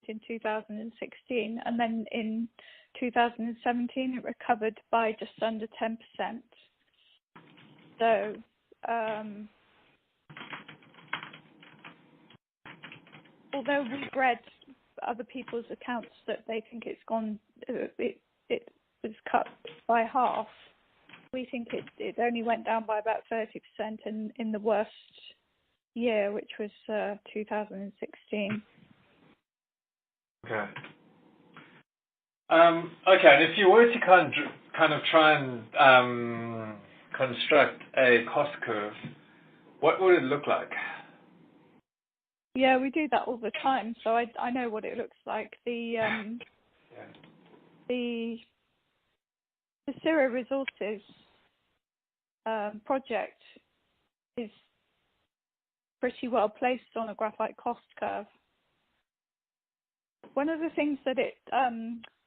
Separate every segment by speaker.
Speaker 1: in 2016, and then in 2017 it recovered by just under 10%. So although we've read other people's accounts that they think it's gone, it was cut by half, we think it only went down by about 30% in the worst year, which was 2016.
Speaker 2: Okay. Okay, and if you were to kind of try and construct a cost curve, what would it look like?
Speaker 1: Yeah, we do that all the time, so I know what it looks like. The Syrah Resources project is pretty well placed on a graphite cost curve. One of the things that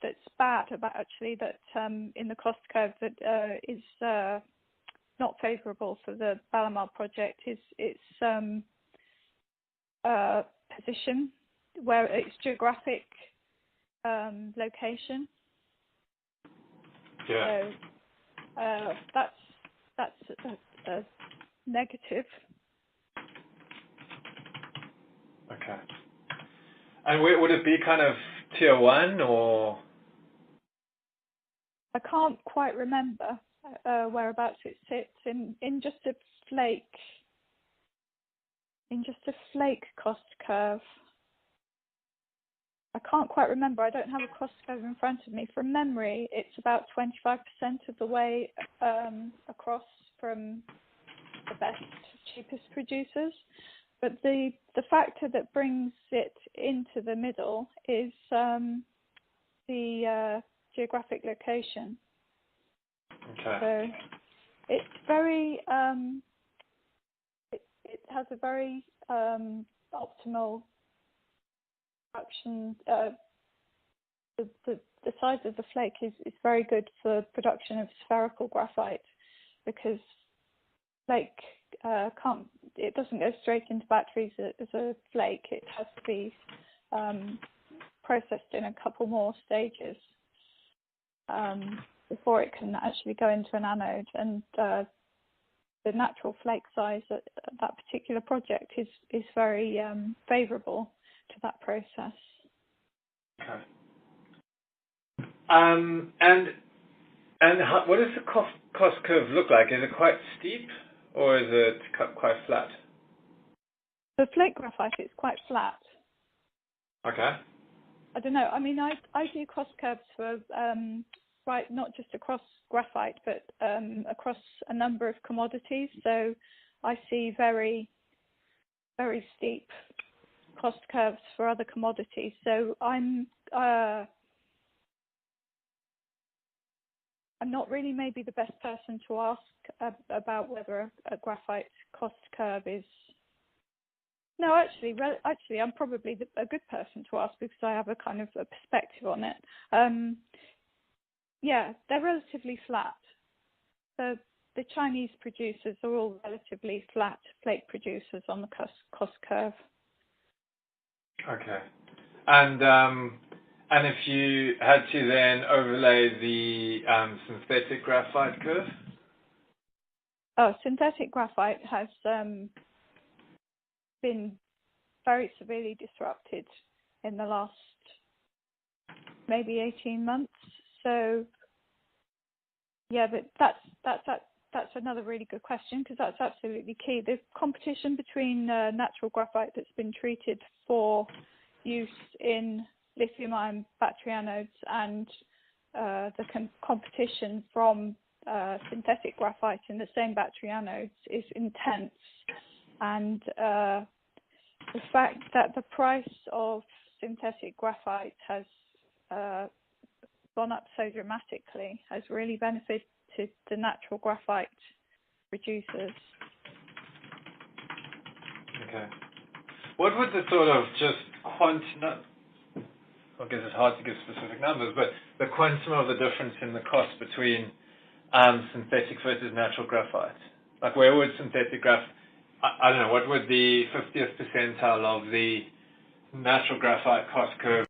Speaker 1: that's bad about actually that in the cost curve that is not favourable for the Balamar project is its position, where its geographic location.
Speaker 2: Yeah.
Speaker 1: So that's a negative.
Speaker 2: Okay. And would it be kind of tier 1 or?
Speaker 1: I can't quite remember whereabouts it sits in just a flake. In just a flake cost curve. I can't quite remember. I don't have a cost curve in front of me. From memory, it's about 25% of the way across from the best, cheapest producers. But the factor that brings it into the middle is the geographic location.
Speaker 2: Okay.
Speaker 1: So it's very it has a very optimal production. The size of the flake is very good for production of spherical graphite, because flake it doesn't go straight into batteries as a flake. It has to be processed in a couple more stages before it can actually go into an anode. And the natural flake size at that particular project is very favourable to that process.
Speaker 2: Okay. And what does the cost curve look like? Is it quite steep or is it quite flat?
Speaker 1: The flake graphite is quite flat.
Speaker 2: Okay.
Speaker 1: I don't know. I mean, I do cost curves for not just across graphite, but across a number of commodities. So I see very, very steep cost curves for other commodities. So I'm not really maybe the best person to ask about whether a graphite cost curve is. No, actually, I'm probably a good person to ask because I have a kind of a perspective on it. Yeah, they're relatively flat. The Chinese producers are all relatively flat flake producers on the cost curve.
Speaker 2: Okay. And if you had to then overlay the synthetic graphite curve?
Speaker 1: Oh, synthetic graphite has been very severely disrupted in the last maybe 18 months. So yeah, but that's another really good question, because that's absolutely key. The competition between natural graphite that's been treated for use in lithium-ion battery anodes and the competition from synthetic graphite in the same battery anodes is intense. And the fact that the price of synthetic graphite has gone up so dramatically has really benefited the natural graphite producers.
Speaker 2: Okay. What would the sort of just I guess it's hard to give specific numbers, but the quantum of the difference in the cost between synthetic versus natural graphite? Like, where would synthetic graphite, I don't know, what would the 50th percentile of the natural graphite cost curve